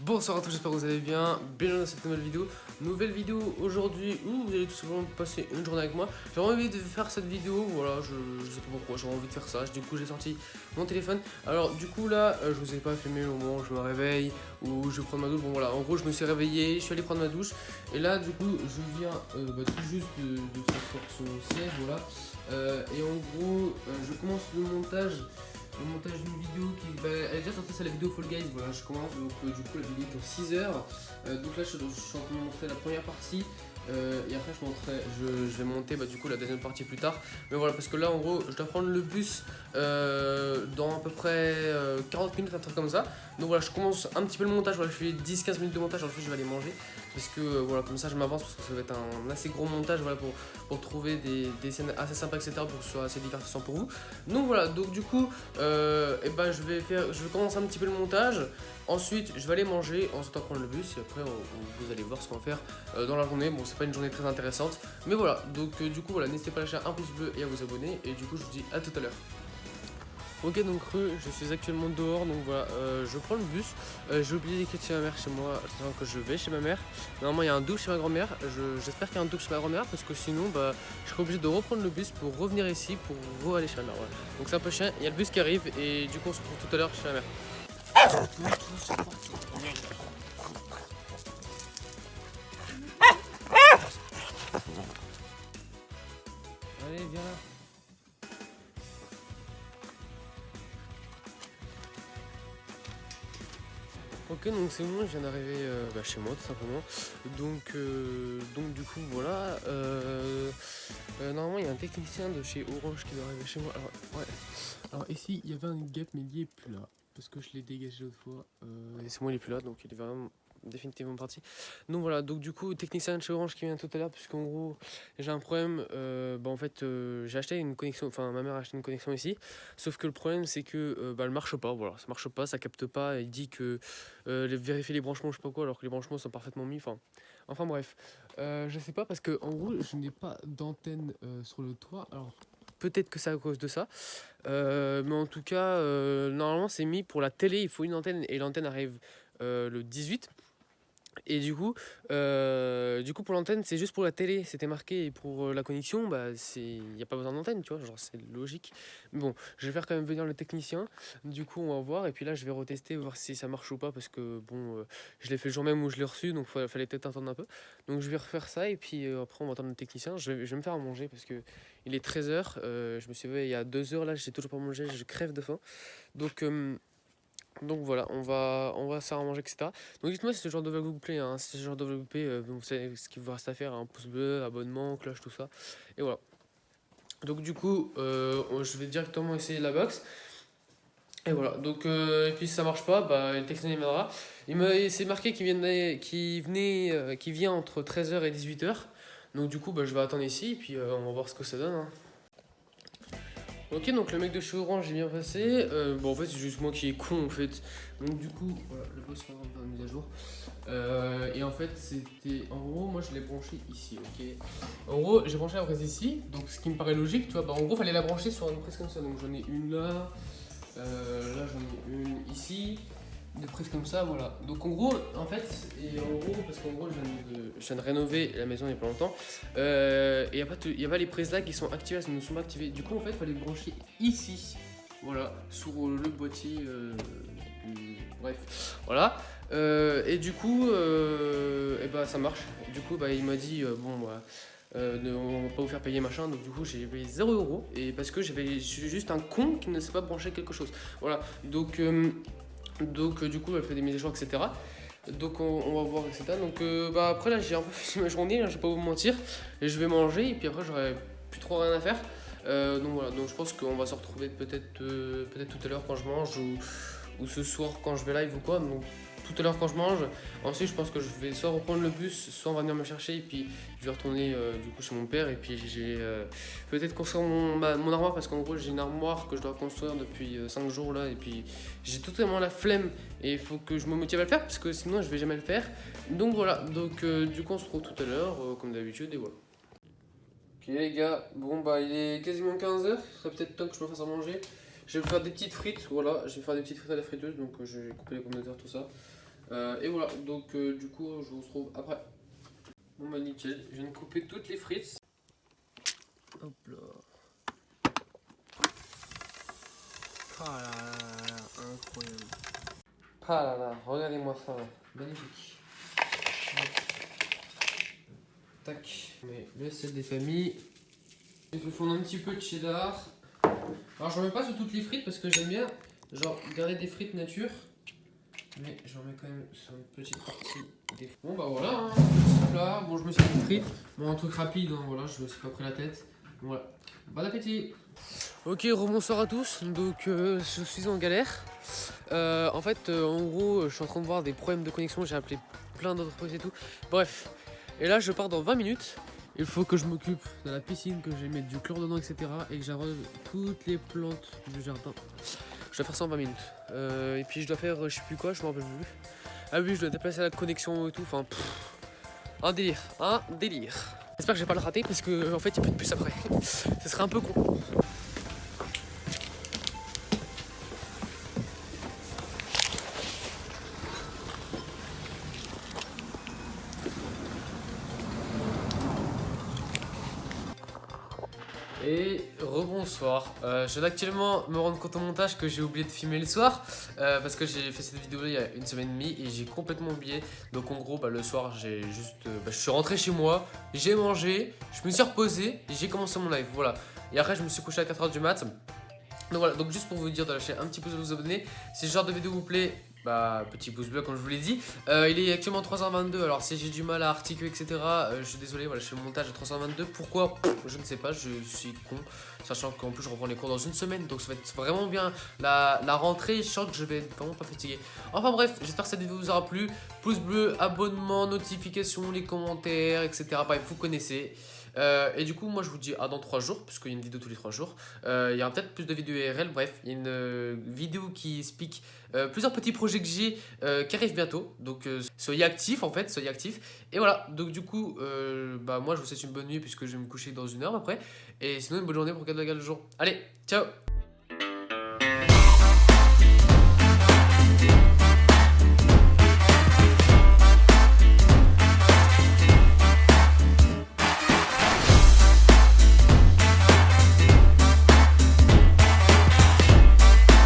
Bonsoir à tous, j'espère que vous allez bien. Bienvenue dans cette nouvelle vidéo. Nouvelle vidéo aujourd'hui où vous allez tout simplement passer une journée avec moi. J'ai envie de faire cette vidéo, voilà, je sais pas pourquoi, j'ai envie de faire ça. Du coup, j'ai sorti mon téléphone. Alors, du coup, là, je vous ai pas filmé au moment où je me réveille ou je prends ma douche. Bon, voilà, en gros, je me suis réveillé, je suis allé prendre ma douche. Et là, du coup, je viens tout juste de s'asseoir sur mon siège, voilà. Et en gros, je commence le montage d'une vidéo qui elle est déjà sortie, c'est la vidéo Fall Guys. Voilà, je commence donc du coup la vidéo dure 6 heures. Donc là je suis en train de montrer la première partie et après je vais monter du coup la deuxième partie plus tard. Mais voilà, parce que là en gros je dois prendre le bus dans à peu près 40 minutes, un truc comme ça. Donc voilà, je commence un petit peu le montage, voilà, je fais 10-15 minutes de montage, ensuite je vais aller manger. Parce que voilà, comme ça je m'avance, parce que ça va être un assez gros montage, voilà, pour trouver des scènes assez sympas, etc., pour que ce soit assez divertissant pour vous. Donc voilà, donc du coup je vais commencer un petit peu le montage. Ensuite je vais aller manger, ensuite on va prendre le bus et après vous allez voir ce qu'on va faire dans la journée. Bon, c'est pas une journée très intéressante, mais voilà, donc du coup voilà, n'hésitez pas à lâcher un pouce bleu et à vous abonner. Et du coup je vous dis à tout à l'heure. Ok, donc je suis actuellement dehors, donc voilà, je prends le bus. J'ai oublié d'écrire chez ma mère chez moi, attends que je vais chez ma mère. Normalement il y a un double chez ma grand-mère, j'espère qu'il y a un double chez ma grand-mère, parce que sinon je serai obligé de reprendre le bus pour revenir ici, pour aller chez ma mère, voilà. Donc c'est un peu chiant, il y a le bus qui arrive et du coup on se retrouve tout à l'heure chez ma mère. Allez, viens là. Ok, donc c'est bon, je viens d'arriver chez moi tout simplement. Donc du coup voilà. Normalement il y a un technicien de chez Orange qui doit arriver chez moi. Alors ouais. Alors ici il y avait un gap mais il est plus là. Parce que je l'ai dégagé l'autre fois. Et c'est moi il est plus là, donc il est vraiment définitivement parti. Donc voilà, donc du coup technicien de chez Orange qui vient tout à l'heure, puisqu'en gros j'ai un problème. J'ai acheté une connexion, enfin ma mère a acheté une connexion ici. Sauf que le problème c'est que elle marche pas, voilà, ça marche pas, ça capte pas. Il dit que vérifier les branchements, je sais pas quoi, alors que les branchements sont parfaitement mis. Enfin bref, je sais pas, parce que en gros je n'ai pas d'antenne sur le toit. Alors peut-être que c'est à cause de ça, mais en tout cas normalement c'est mis pour la télé, il faut une antenne et l'antenne arrive le 18. Et du coup pour l'antenne c'est juste pour la télé, c'était marqué. Et pour la connexion, il n'y a pas besoin d'antenne, tu vois, genre c'est logique. Mais bon, je vais faire quand même venir le technicien. Du coup on va voir, et puis là je vais retester, voir si ça marche ou pas. Parce que je l'ai fait le jour même où je l'ai reçu, donc fallait peut-être attendre un peu. Donc je vais refaire ça, et puis après on va attendre le technicien. Je vais me faire à manger, parce que il est 13 h. Je me suis réveillé il y a 2 heures, là j'ai toujours pas mangé, je crève de faim. Donc voilà, on va se faire à manger, etc. Donc dites-moi si ce genre de vlog vous plaît, hein. Si ce genre de vlog vous plaît, vous savez ce qu'il vous reste à faire, un pouce bleu, abonnement, cloche, tout ça. Et voilà. Donc du coup, je vais directement essayer la box. Et voilà, donc et puis si ça marche pas, le technicien il viendra. C'est marqué qu'il vient entre 13 h et 18 h. Donc du coup, je vais attendre ici, et puis on va voir ce que ça donne, hein. Ok, donc le mec de chez Orange est bien passé. En fait c'est juste moi qui est con en fait. Donc du coup, voilà, le boss va faire une mise à jour. Et en fait c'était, en gros moi je l'ai branché ici, ok. En gros j'ai branché la prise ici, donc ce qui me paraît logique, tu vois. En gros fallait la brancher sur une prise comme ça. Donc j'en ai une là, là j'en ai une ici, des prises comme ça, voilà. Donc en gros, parce qu'en gros je viens de rénover la maison il n'y a pas longtemps, et il y a pas les prises là qui sont activées, elles ne sont pas activées. Du coup en fait il fallait le brancher ici, voilà, sur le boîtier, bref, voilà. Et du coup, ça marche. Du coup il m'a dit on va pas vous faire payer machin. Donc du coup j'ai payé 0 €, et parce que je suis juste un con qui ne sait pas brancher quelque chose, voilà. Du coup elle fait des mises à jour, etc. Donc on va voir, etc. Donc après là j'ai un peu fini ma journée, hein, je vais pas vous mentir. Et je vais manger, et puis après j'aurai plus trop rien à faire. Donc voilà, donc je pense qu'on va se retrouver peut-être tout à l'heure quand je mange, ou ce soir quand je vais live ou quoi. Donc tout à l'heure quand je mange. Ensuite je pense que je vais soit reprendre le bus, soit on va venir me chercher, et puis je vais retourner du coup chez mon père. Et puis j'ai peut-être construire mon armoire, parce qu'en gros j'ai une armoire que je dois construire depuis 5 jours là. Et puis j'ai totalement la flemme, et il faut que je me motive à le faire, parce que sinon je vais jamais le faire. Donc voilà, donc du coup on se retrouve tout à l'heure comme d'habitude, et voilà. Ok les gars, il est quasiment 15 h, il serait peut-être temps que je me fasse à manger. Je vais me faire des petites frites, voilà, je vais faire des petites frites à la friteuse, donc je vais couper les pommes de terre, tout ça. Et voilà, donc du coup, je vous retrouve après. Bon bah nickel, je viens de couper toutes les frites. Hop là. Ah là là là, incroyable. Ah là là, regardez-moi ça, magnifique. Hop. Tac, mais le sel des familles. Je vais fondre un petit peu de cheddar. Alors j'en mets pas sur toutes les frites parce que j'aime bien genre garder des frites nature. Mais j'en mets quand même sur une petite partie des frites. Bon bah voilà, hein, petit plat. Bon je me suis fait des frites. Bon un truc rapide, hein, voilà, je me suis pas pris la tête. Voilà. Bon appétit. Ok, rebonsoir à tous. Donc je suis en galère. En fait, en gros, je suis en train de voir des problèmes de connexion. J'ai appelé plein d'entreprises et tout. Bref. Et là, je pars dans 20 minutes. Il faut que je m'occupe de la piscine, que je mette du chlore dedans, etc. Et que j'arrose toutes les plantes du jardin. Je dois faire ça en 20 minutes. Et puis je dois faire, je sais plus quoi, je m'en rappelle plus. Ah oui, je dois déplacer la connexion et tout. Enfin, un délire, un délire. J'espère que je vais pas le rater parce que en fait, il n'y a plus de puce après. Ce serait un peu con. Et rebonsoir. Je viens actuellement me rendre compte au montage que j'ai oublié de filmer le soir parce que j'ai fait cette vidéo là il y a une semaine et demie et j'ai complètement oublié. Donc en gros le soir j'ai juste je suis rentré chez moi, j'ai mangé, je me suis reposé et j'ai commencé mon live, voilà. Et après je me suis couché à 4h du mat. Donc voilà, donc juste pour vous dire de lâcher un petit pouce, de vous abonner. Si ce genre de vidéo vous plaît, bah petit pouce bleu comme je vous l'ai dit. Il est actuellement 3h22, alors si j'ai du mal à articuler etc, je suis désolé, voilà je fais le montage à 3h22. Pourquoi? Je ne sais pas, je suis con. Sachant qu'en plus je reprends les cours dans une semaine, donc ça va être vraiment bien la rentrée. Je sens que je vais être vraiment pas fatigué. Enfin bref, j'espère que cette vidéo vous aura plu. Pouce bleu, abonnement, notification, les commentaires etc. Bref, vous connaissez. Et du coup moi je vous dis à dans 3 jours, puisqu'il y a une vidéo tous les 3 jours. Il y aura peut-être plus de vidéos IRL, bref, il y a une vidéo qui explique plusieurs petits projets que j'ai qui arrivent bientôt. Donc soyez actifs en fait, soyez actifs. Et voilà, donc du coup, bah, moi je vous souhaite une bonne nuit puisque je vais me coucher dans 1 heure après. Et sinon une bonne journée pour regarder le jour. Allez, ciao!